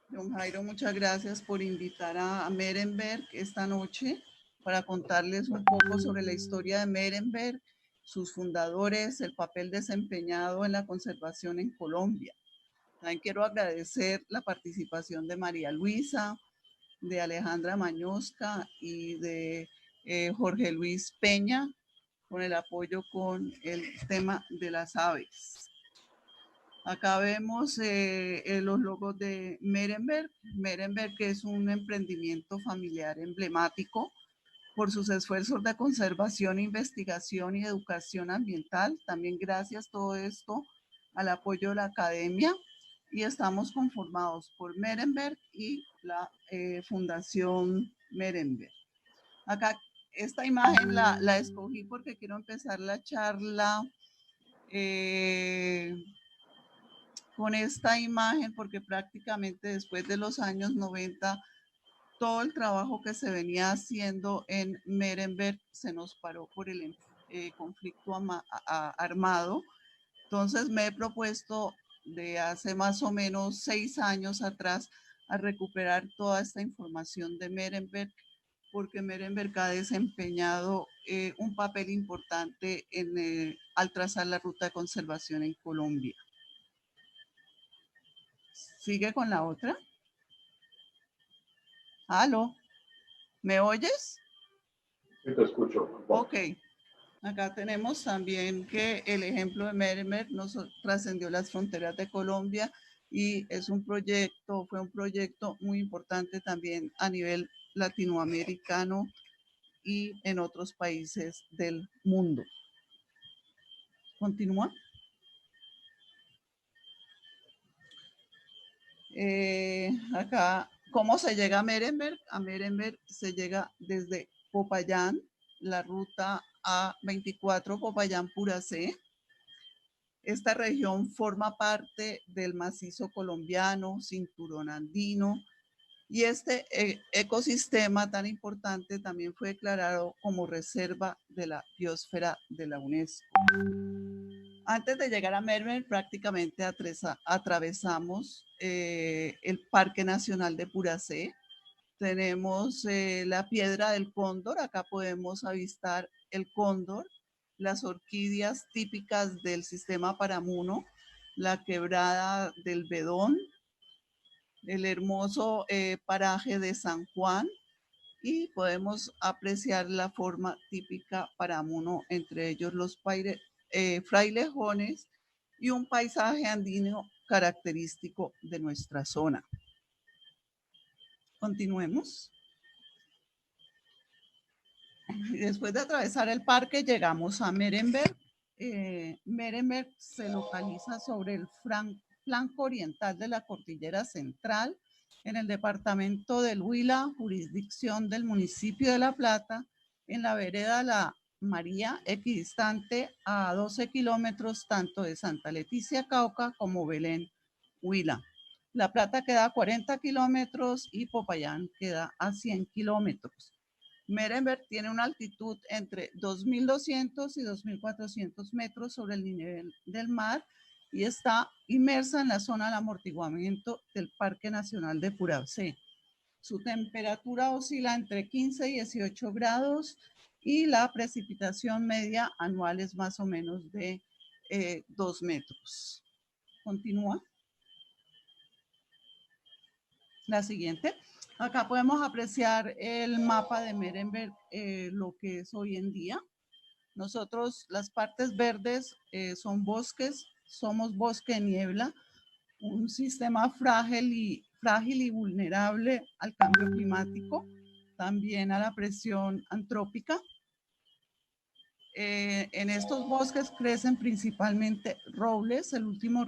Don Jairo, muchas gracias por invitar a Merenberg esta noche para contarles un poco sobre la historia de Merenberg, sus fundadores, el papel desempeñado en la conservación en Colombia. También quiero agradecer la participación de María Luisa, de Alejandra Mañosca y de Jorge Luis Peña con el apoyo con el tema de las aves. Acá vemos los logos de Merenberg. Merenberg, que es un emprendimiento familiar emblemático por sus esfuerzos de conservación, investigación y educación ambiental. También gracias todo esto al apoyo de la academia. Y estamos conformados por Merenberg y la Fundación Merenberg. Acá esta imagen la escogí porque quiero empezar la charla eh, con esta imagen porque prácticamente después de los años 90 todo el trabajo que se venía haciendo en Merenberg se nos paró por el conflicto armado. Entonces me he propuesto de hace más o menos 6 años atrás a recuperar toda esta información de Merenberg porque Merenberg ha desempeñado un papel importante al trazar la ruta de conservación en Colombia. ¿Sigue con la otra? ¿Aló? ¿Me oyes? Sí, te escucho. Ok. Acá tenemos también que el ejemplo de Merenberg nos trascendió las fronteras de Colombia y es un proyecto, fue un proyecto muy importante también a nivel latinoamericano y en otros países del mundo. Continúa. Acá, ¿cómo se llega a Merenberg? A Merenberg se llega desde Popayán, la ruta A24 Popayán-Puracé. Esta región forma parte del macizo colombiano, cinturón andino, y este ecosistema tan importante también fue declarado como reserva de la biosfera de la UNESCO. Antes de llegar a Merenberg, prácticamente atravesamos el Parque Nacional de Puracé. Tenemos la Piedra del Cóndor, acá podemos avistar el cóndor, las orquídeas típicas del sistema Paramuno, la quebrada del Bedón, el hermoso paraje de San Juan y podemos apreciar la forma típica Paramuno, entre ellos los frailejones y un paisaje andino característico de nuestra zona. Continuemos. Después de atravesar el parque llegamos a Merenberg. Merenberg se localiza sobre el flanco oriental de la cordillera central en el departamento del Huila, jurisdicción del municipio de La Plata, en la vereda La María, equidistante a 12 kilómetros tanto de Santa Leticia, Cauca, como Belén, Huila. La Plata queda a 40 kilómetros y Popayán queda a 100 kilómetros. Merenberg tiene una altitud entre 2.200 y 2.400 metros sobre el nivel del mar y está inmersa en la zona de amortiguamiento del Parque Nacional de Puracé. Su temperatura oscila entre 15 y 18 grados y la precipitación media anual es más o menos de 2 metros. Continúa. La siguiente. Acá podemos apreciar el mapa de Merenberg, lo que es hoy en día. Nosotros, las partes verdes son bosques, somos bosque de niebla, un sistema frágil y vulnerable al cambio climático, también a la presión antrópica. En estos bosques crecen principalmente robles, el último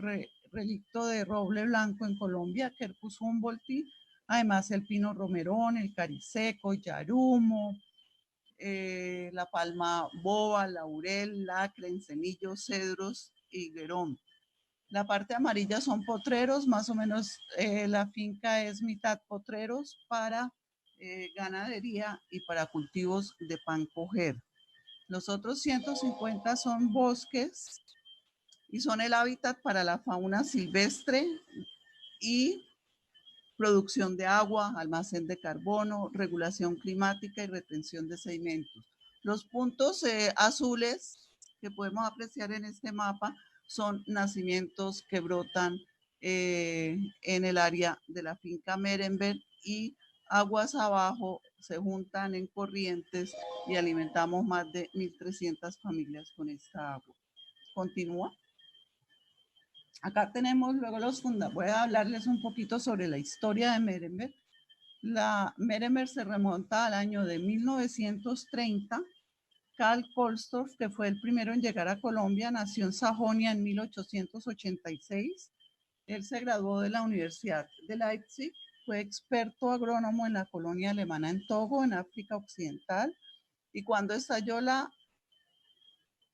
relicto de roble blanco en Colombia, Quercus humboldti, además el pino romerón, el cariseco, yarumo, la palma boba, laurel, lacre, encenillo, cedros, higuerón. La parte amarilla son potreros, más o menos la finca es mitad potreros para ganadería y para cultivos de pan coger. Los otros 150 son bosques y son el hábitat para la fauna silvestre y producción de agua, almacén de carbono, regulación climática y retención de sedimentos. Los puntos azules que podemos apreciar en este mapa son nacimientos que brotan en el área de la finca Merenberg, y aguas abajo se juntan en corrientes y alimentamos más de 1.300 familias con esta agua. Continúa. Acá tenemos luego los fundadores. Voy a hablarles un poquito sobre la historia de Merenberg. La Merenberg se remonta al año de 1930. Karl Kohlsdorff, que fue el primero en llegar a Colombia, nació en Sajonia en 1886. Él se graduó de la Universidad de Leipzig, fue experto agrónomo en la colonia alemana en Togo, en África Occidental, y cuando estalló la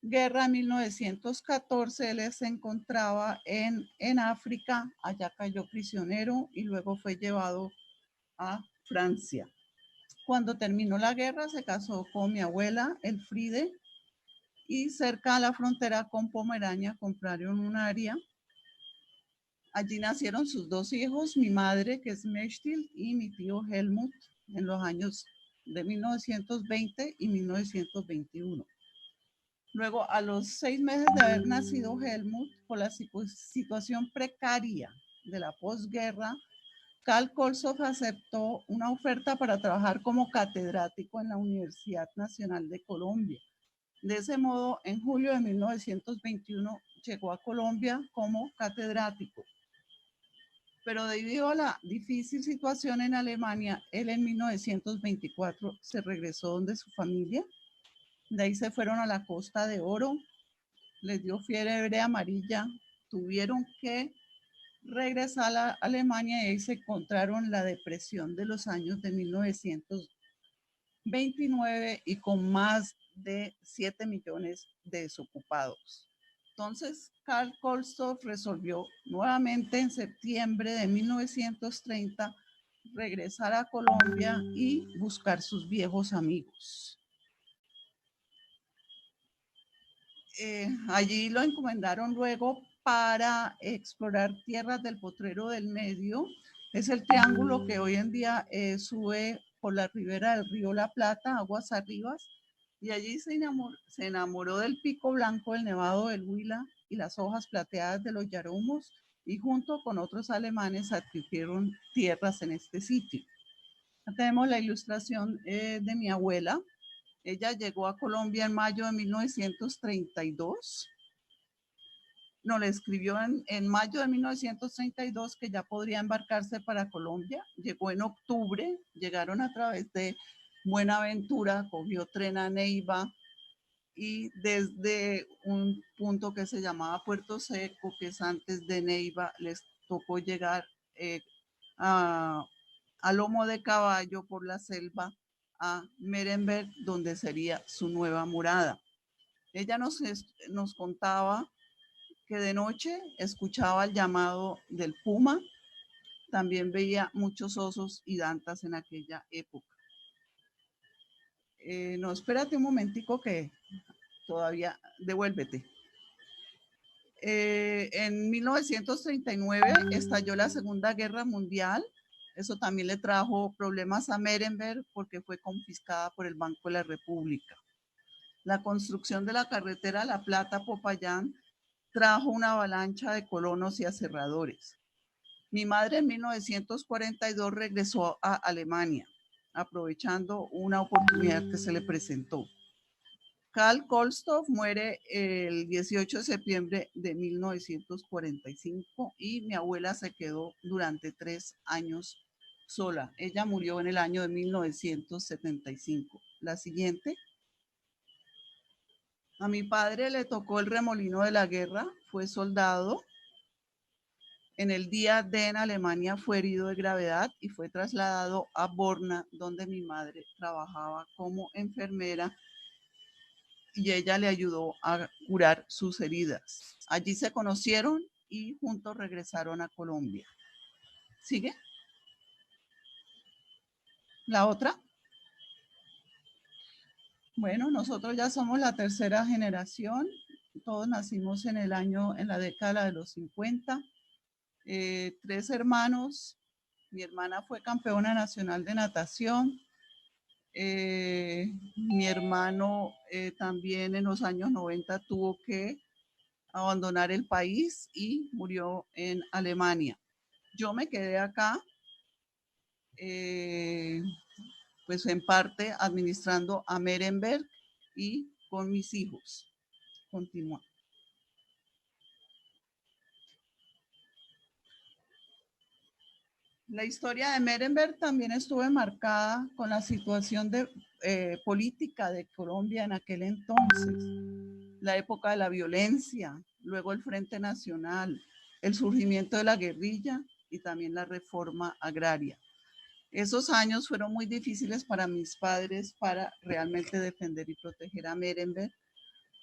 guerra en 1914, él se encontraba en África, allá cayó prisionero y luego fue llevado a Francia. Cuando terminó la guerra, se casó con mi abuela, Elfriede, y cerca a la frontera con Pomerania compraron un área. Allí nacieron sus dos hijos, mi madre, que es Mechtil, y mi tío Helmut, en los años de 1920 y 1921. Luego, a los 6 meses de haber nacido Helmut, por la situación precaria de la posguerra, Karl Kohlsdorff aceptó una oferta para trabajar como catedrático en la Universidad Nacional de Colombia. De ese modo, en julio de 1921 llegó a Colombia como catedrático. Pero debido a la difícil situación en Alemania, él en 1924 se regresó donde su familia. De ahí se fueron a la Costa de Oro, les dio fiebre amarilla, tuvieron que regresar a Alemania y ahí se encontraron la depresión de los años de 1929 y con más de 7 millones de desocupados. Entonces, Karl Kohlsdorff resolvió nuevamente en septiembre de 1930 regresar a Colombia y buscar sus viejos amigos. Allí lo encomendaron luego para explorar tierras del Potrero del Medio. Es el triángulo que hoy en día sube por la ribera del río La Plata, aguas arriba, y allí se enamoró del pico blanco del Nevado del Huila y las hojas plateadas de los yarumos, y junto con otros alemanes adquirieron tierras en este sitio. Tenemos la ilustración de mi abuela. Ella llegó a Colombia en mayo de 1932. No, le escribió en mayo de 1932 que ya podría embarcarse para Colombia. Llegó en octubre, llegaron a través de Buenaventura, cogió tren a Neiva y desde un punto que se llamaba Puerto Seco, que es antes de Neiva, les tocó llegar a lomo de caballo por la selva a Merenberg, donde sería su nueva morada. Ella nos contaba que de noche escuchaba el llamado del puma, también veía muchos osos y dantas en aquella época. No, espérate un momentico que todavía, devuélvete. En 1939 estalló la Segunda Guerra Mundial. Eso también le trajo problemas a Merenberg porque fue confiscada por el Banco de la República. La construcción de la carretera La Plata-Popayán trajo una avalancha de colonos y aserradores. Mi madre en 1942 regresó a Alemania, aprovechando una oportunidad que se le presentó. Karl Kohlsdorff muere el 18 de septiembre de 1945 y mi abuela se quedó durante 3 años sola. Ella murió en el año de 1975. La siguiente. A mi padre le tocó el remolino de la guerra, fue soldado. En el día D en Alemania fue herido de gravedad y fue trasladado a Borna, donde mi madre trabajaba como enfermera y ella le ayudó a curar sus heridas. Allí se conocieron y juntos regresaron a Colombia. ¿Sigue? ¿La otra? Bueno, nosotros ya somos la tercera generación. Todos nacimos en la década de los 50. 3 hermanos. Mi hermana fue campeona nacional de natación. Mi hermano también en los años 90 tuvo que abandonar el país y murió en Alemania. Yo me quedé acá, pues en parte administrando a Merenberg y con mis hijos. Continúa. La historia de Merenberg también estuvo marcada con la situación política de Colombia en aquel entonces, la época de la violencia, luego el Frente Nacional, el surgimiento de la guerrilla y también la reforma agraria. Esos años fueron muy difíciles para mis padres para realmente defender y proteger a Merenberg.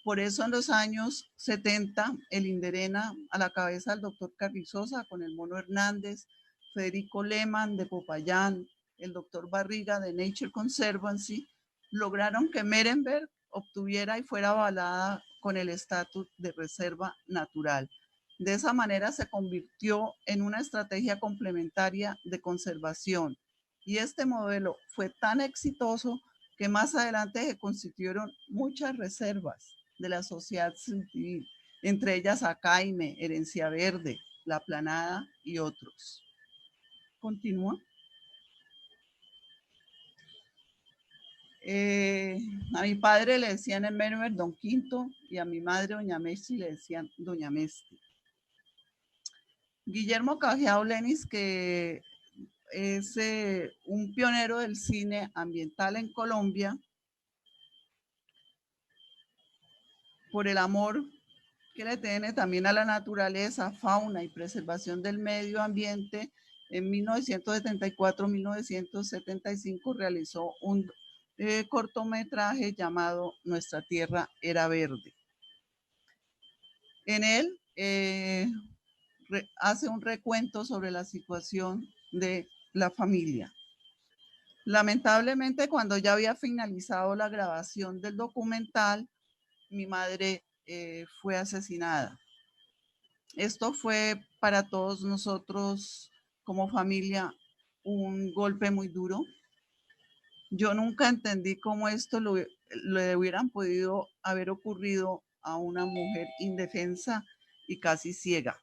Por eso en los años 70, el Inderena, a la cabeza del doctor Carrizosa, con el Mono Hernández, Federico Lehmann de Popayán, el doctor Barriga de Nature Conservancy, lograron que Merenberg obtuviera y fuera avalada con el estatus de reserva natural. De esa manera se convirtió en una estrategia complementaria de conservación. Y este modelo fue tan exitoso que más adelante se constituyeron muchas reservas de la sociedad civil, entre ellas Acaime, Herencia Verde, La Planada y otros. Continúa. A mi padre le decían en Merenberg Don Quinto y a mi madre Doña Mesti le decían Doña Mesti. Guillermo Cajiao Lenis, que es un pionero del cine ambiental en Colombia, por el amor que le tiene también a la naturaleza, fauna y preservación del medio ambiente, en 1974-1975 realizó un cortometraje llamado Nuestra Tierra era Verde. En él hace un recuento sobre la situación de la familia. Lamentablemente, cuando ya había finalizado la grabación del documental, mi madre fue asesinada. Esto fue para todos nosotros como familia un golpe muy duro. Yo nunca entendí cómo esto le hubieran podido haber ocurrido a una mujer indefensa y casi ciega.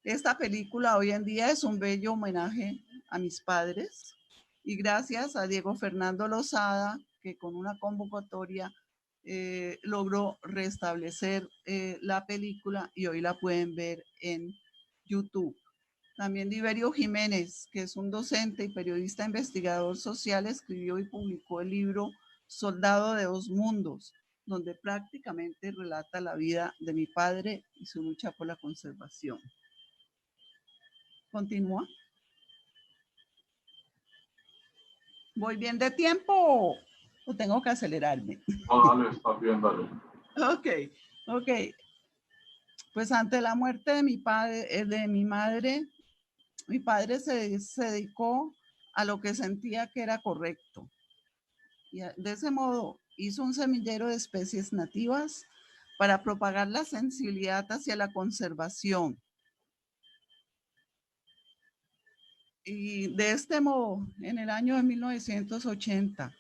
Esta película hoy en día es un bello homenaje a mis padres y gracias a Diego Fernando Lozada, que con una convocatoria logró restablecer la película y hoy la pueden ver en YouTube. También Liberio Jiménez, que es un docente y periodista investigador social, escribió y publicó el libro Soldado de dos Mundos, donde prácticamente relata la vida de mi padre y su lucha por la conservación. Continúa. ¿Voy bien de tiempo o tengo que acelerarme? No, dale, está bien, dale. Ok. Pues ante la muerte de mi madre, mi padre se dedicó a lo que sentía que era correcto. Y de ese modo hizo un semillero de especies nativas para propagar la sensibilidad hacia la conservación. Y de este modo, en el año de 1980,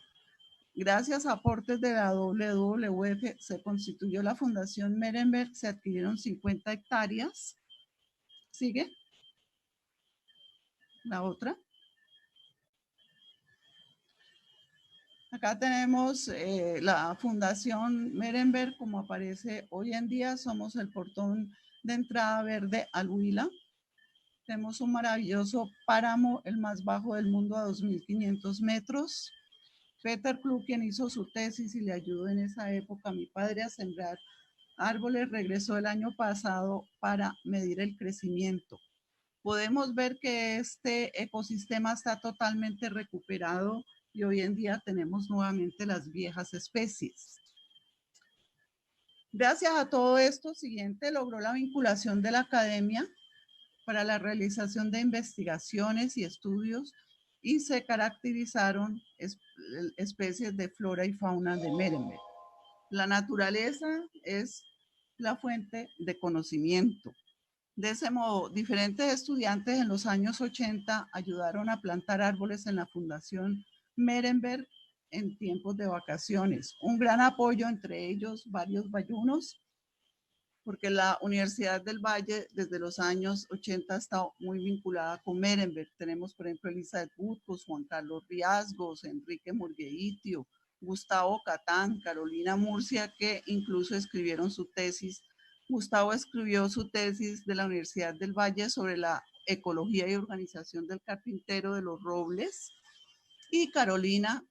gracias a aportes de la WWF, se constituyó la Fundación Merenberg, se adquirieron 50 hectáreas. ¿Sigue? La otra. Acá tenemos la Fundación Merenberg, como aparece hoy en día, somos el portón de entrada verde al Huila. Tenemos un maravilloso páramo, el más bajo del mundo a 2.500 metros. Peter Klug, quien hizo su tesis y le ayudó en esa época a mi padre a sembrar árboles, regresó el año pasado para medir el crecimiento. Podemos ver que este ecosistema está totalmente recuperado y hoy en día tenemos nuevamente las viejas especies. Gracias a todo esto, siguiente logró la vinculación de la academia para la realización de investigaciones y estudios y se caracterizaron especies de flora y fauna de Merenberg. La naturaleza es la fuente de conocimiento. De ese modo, diferentes estudiantes en los años 80 ayudaron a plantar árboles en la Fundación Merenberg en tiempos de vacaciones. Un gran apoyo entre ellos varios bayunos, porque la Universidad del Valle desde los años 80 ha estado muy vinculada con Merenberg. Tenemos, por ejemplo, Elizabeth Butcos, Juan Carlos Riasgos, Enrique Murgueitio, Gustavo Catán, Carolina Murcia, que incluso escribieron su tesis. Gustavo escribió su tesis de la Universidad del Valle sobre la ecología y organización del carpintero de los robles, y Carolina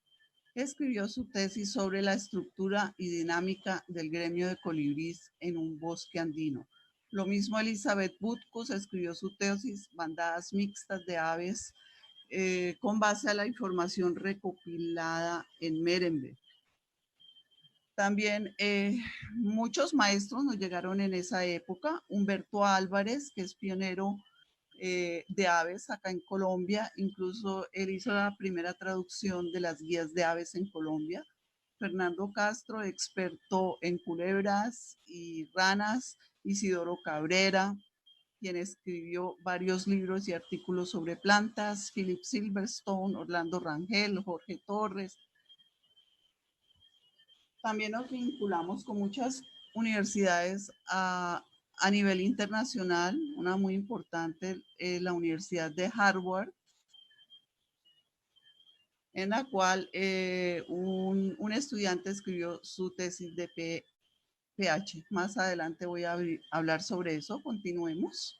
escribió su tesis sobre la estructura y dinámica del gremio de colibrís en un bosque andino. Lo mismo Elizabeth Butcos escribió su tesis Bandadas mixtas de aves con base a la información recopilada en Merenberg. También muchos maestros nos llegaron en esa época. Humberto Álvarez, que es pionero de aves acá en Colombia, incluso él hizo la primera traducción de las guías de aves en Colombia. Fernando Castro, experto en culebras y ranas. Isidoro Cabrera, quien escribió varios libros y artículos sobre plantas. Philip Silverstone, Orlando Rangel, Jorge Torres. También nos vinculamos con muchas universidades a nivel internacional, una muy importante, la Universidad de Harvard, en la cual un estudiante escribió su tesis de pH. Más adelante voy a hablar sobre eso. Continuemos.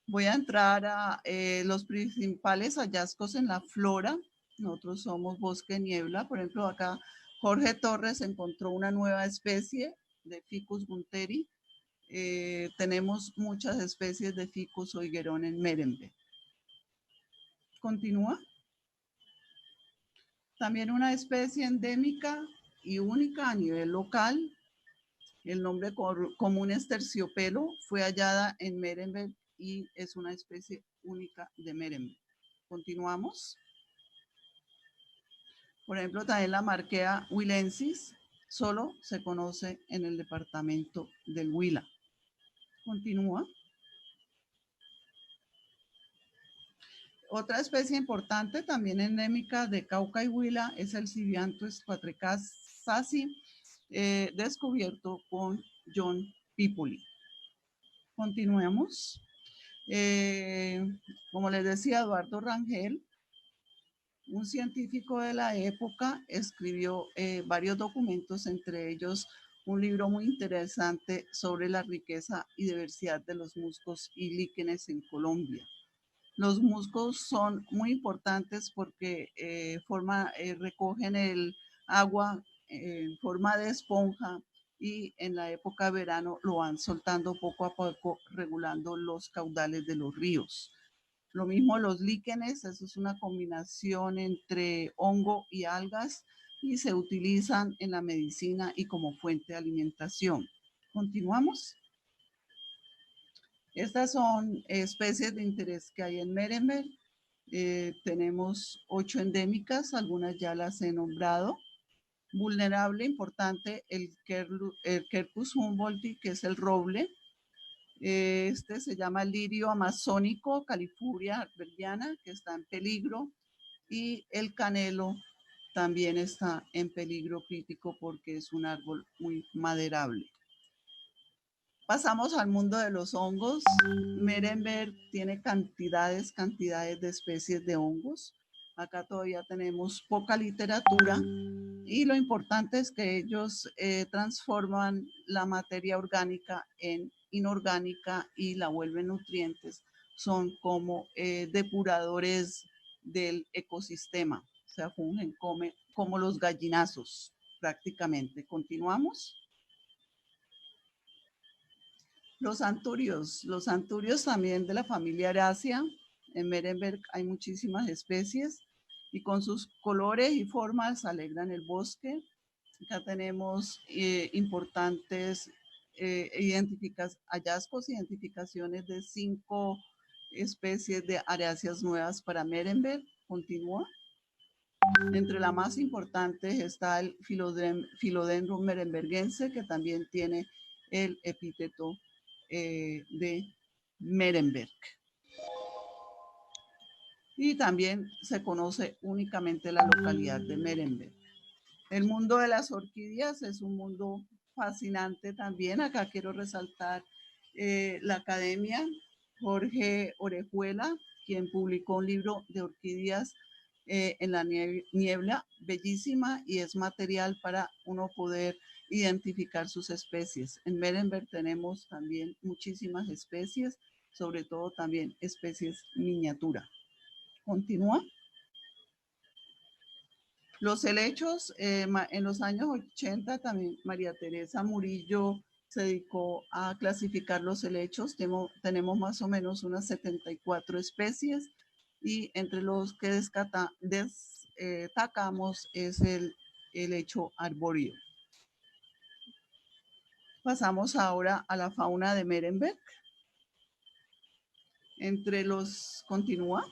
Voy a entrar a los principales hallazgos en la flora. Nosotros somos bosque niebla. Por ejemplo, acá Jorge Torres encontró una nueva especie de Ficus gunteri. Tenemos muchas especies de Ficus o higuerón en Merenberg. Continúa. También una especie endémica y única a nivel local. El nombre común es terciopelo. Fue hallada en Merenberg y es una especie única de Merenberg. Continuamos. Por ejemplo, también la Marquea huilensis solo se conoce en el departamento del Huila. Continúa. Otra especie importante, también endémica de Cauca y Huila, es el Cibianthus quatrecassasi, descubierto con John Pipoli. Continuemos. Como les decía, Eduardo Rangel, un científico de la época, escribió varios documentos, entre ellos un libro muy interesante sobre la riqueza y diversidad de los musgos y líquenes en Colombia. Los musgos son muy importantes porque recogen el agua en forma de esponja y en la época de verano lo van soltando poco a poco, regulando los caudales de los ríos. Lo mismo los líquenes, eso es una combinación entre hongo y algas y se utilizan en la medicina y como fuente de alimentación. Continuamos. Estas son especies de interés que hay en Merenberg. Tenemos 8 endémicas, algunas ya las he nombrado. Vulnerable, importante, el Quercus humboldti, que es el roble. Este se llama lirio amazónico, Califuria arberiana, que está en peligro. Y el canelo también está en peligro crítico porque es un árbol muy maderable. Pasamos al mundo de los hongos. Merenberg tiene cantidades de especies de hongos. Acá todavía tenemos poca literatura y lo importante es que ellos transforman la materia orgánica en inorgánica y la vuelven nutrientes. Son como depuradores del ecosistema. O sea, fungen como los gallinazos prácticamente. Continuamos. Los anturios también de la familia Aracia. En Merenberg hay muchísimas especies y con sus colores y formas alegran el bosque. Acá tenemos importantes hallazgos, identificaciones de 5 especies de aráceas nuevas para Merenberg. Continúa. Entre las más importantes está el Philodendron merenbergense, que también tiene el epíteto de Merenberg. Y también se conoce únicamente la localidad de Merenberg. El mundo de las orquídeas es un mundo fascinante también. Acá quiero resaltar la academia Jorge Orejuela, quien publicó un libro de orquídeas en la niebla, bellísima, y es material para uno poder identificar sus especies. En Merenberg tenemos también muchísimas especies, sobre todo también especies miniatura. Continúa. Los helechos, en los años 80 también María Teresa Murillo se dedicó a clasificar los helechos. Tenemos más o menos unas 74 especies y entre los que destacamos es el helecho arbóreo. Pasamos ahora a la fauna de Merenberg. Continúa.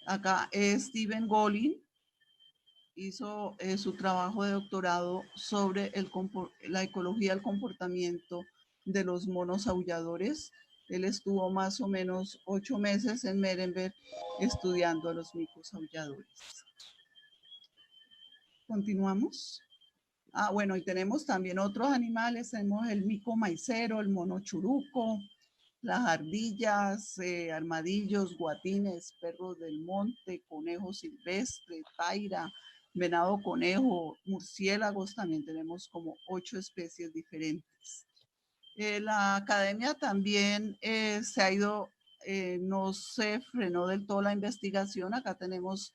Acá Steven Golin hizo su trabajo de doctorado sobre la ecología del comportamiento de los monos aulladores. Él estuvo más o menos 8 meses en Merenberg estudiando a los micos aulladores. Continuamos. Bueno, y tenemos también otros animales. Tenemos el mico maicero, el mono churuco, las ardillas, armadillos, guatines, perros del monte, conejo silvestre, taira, venado conejo, murciélagos. También tenemos como 8 especies diferentes. La academia también se ha ido, no se frenó del todo la investigación. Acá tenemos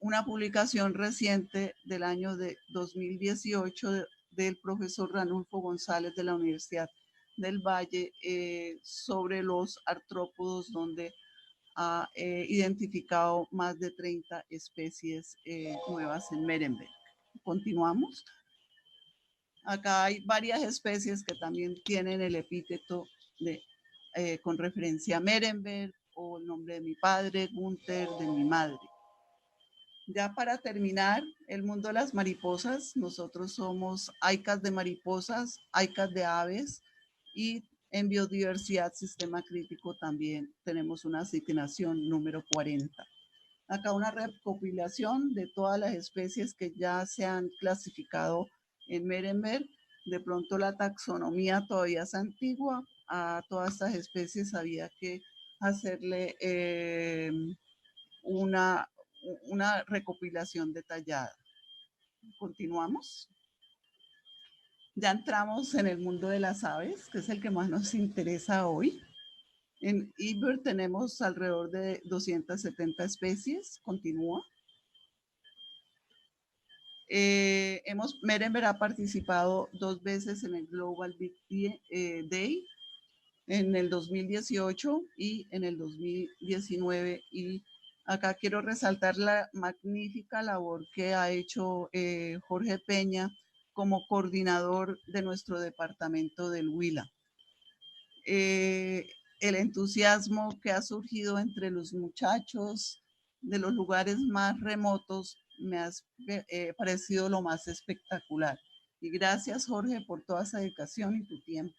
una publicación reciente del año de 2018 del profesor Ranulfo González de la Universidad del Valle sobre los artrópodos, donde ha identificado más de 30 especies nuevas en Merenberg. Continuamos. Acá hay varias especies que también tienen el epíteto con referencia a Merenberg o el nombre de mi padre, Gunther, de mi madre. Ya para terminar, el mundo de las mariposas, nosotros somos AICAS de mariposas, AICAS de aves, y en biodiversidad sistema crítico también tenemos una asignación número 40. Acá una recopilación de todas las especies que ya se han clasificado en Merenberg. De pronto la taxonomía todavía es antigua. A todas estas especies había que hacerle una recopilación detallada. Continuamos. Ya entramos en el mundo de las aves, que es el que más nos interesa hoy. En eBird tenemos alrededor de 270 especies. Continúa. Merenberg ha participado 2 veces en el Global Big Day, en el 2018 y en el 2019. Y acá quiero resaltar la magnífica labor que ha hecho Jorge Peña como coordinador de nuestro departamento del Huila. El entusiasmo que ha surgido entre los muchachos de los lugares más remotos me ha parecido lo más espectacular. Y gracias, Jorge, por toda esa dedicación y tu tiempo.